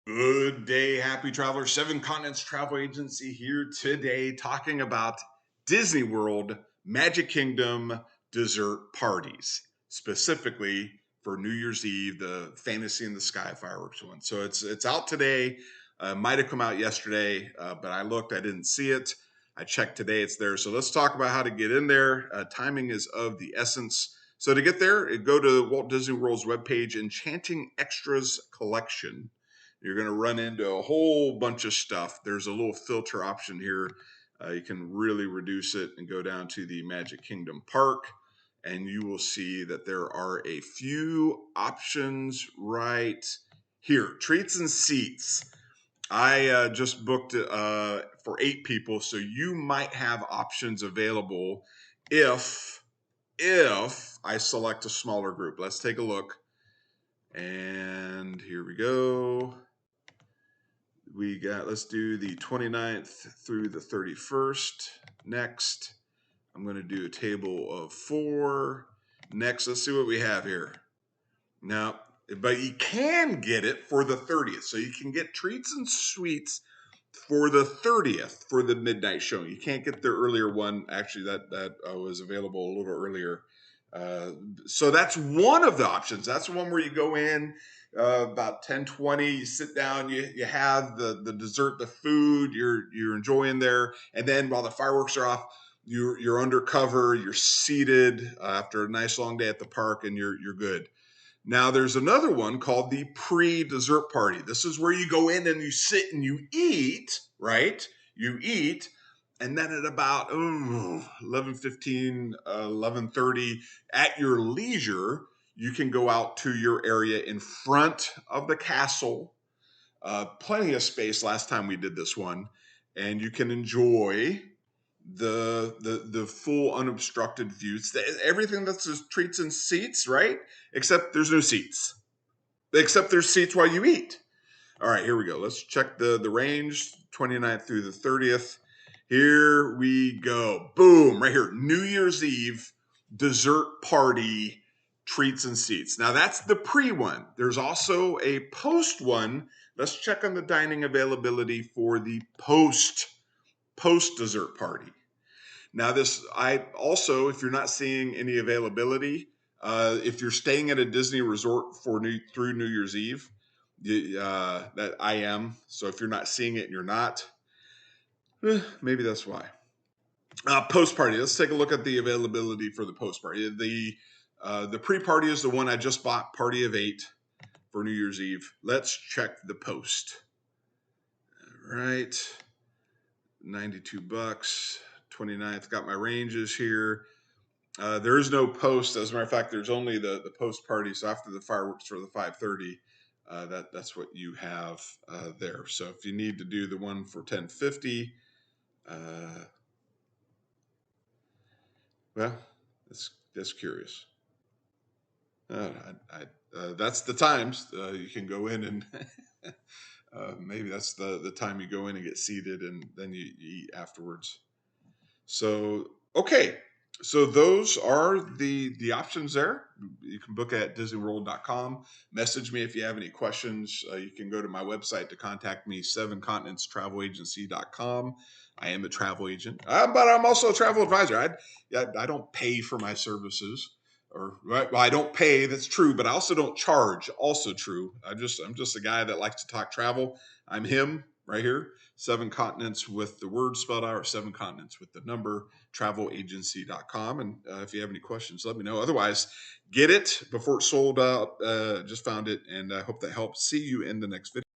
Good day, happy travelers. Seven Continents Travel Agency here today talking about Disney World Magic Kingdom dessert parties, specifically for New Year's Eve, the Fantasy in the Sky fireworks one. So it's out today. Might have come out yesterday, but I looked, I didn't see it. I checked today, it's there. So let's talk about how to get in there. Timing is of the essence. So to get there, go to Walt Disney World's webpage, Enchanting Extras Collection. You're going to run into a whole bunch of stuff. There's a little filter option here. You can really reduce it and go down to the Magic Kingdom Park, and you will see that there are a few options right here. Treats and seats. I just booked for 8 people, so you might have options available if I select a smaller group. Let's take a look. And here we go. Let's do the 29th through the 31st. Next, I'm going to do a table of 4. Next, let's see what we have here. Now, but you can get it for the 30th. So you can get treats and sweets for the 30th for the midnight show. You can't get the earlier one. Actually, that was available a little earlier. So that's one of the options. That's the one where you go in about 10:20, you sit down, you have the dessert, the food you're enjoying there, and then while the fireworks are off, you're undercover, you're seated after a nice long day at the park, and you're good. Now there's another one called the pre-dessert party. This is where you go in and you sit and you eat, right? You eat. And then at about 11:15, 11:30, at your leisure, you can go out to your area in front of the castle. Plenty of space last time we did this one. And you can enjoy the full unobstructed views. Everything that's just treats and seats, right? Except there's no seats. Except there's seats while you eat. All right, here we go. Let's check the range, 29th through the 30th. Here we go. Boom, right here. New Year's Eve dessert party treats and seats. Now that's the pre one. There's also a post one. Let's check on the dining availability for the post dessert party. Now I also, if you're not seeing any availability, if you're staying at a Disney resort through New Year's Eve, that I am. So if you're not seeing it and you're not, maybe that's why. Post party. Let's take a look at the availability for the post party. The pre-party is the one I just bought, party of 8 for New Year's Eve. Let's check the post. All right, $92. 29th. Got my ranges here. There is no post. As a matter of fact, there's only the post party. So after the fireworks for the 5:30. That's what you have there. So if you need to do the one for 10:50, well, that's curious. That's the times you can go in and maybe that's the time you go in and get seated and then you eat afterwards. So okay. So those are the options there. You can book at disneyworld.com. Message me if you have any questions. You can go to my website to contact me, sevencontinentstravelagency.com. I am a travel agent, but I'm also a travel advisor. I don't pay for my services, well, I don't pay. That's true, but I also don't charge. Also true. I'm just a guy that likes to talk travel. I'm him right here. 7 Continents with the word spelled out, or 7 Continents with the number, travelagency.com. And if you have any questions, let me know. Otherwise, get it before it's sold out. Just found it, and I hope that helps. See you in the next video.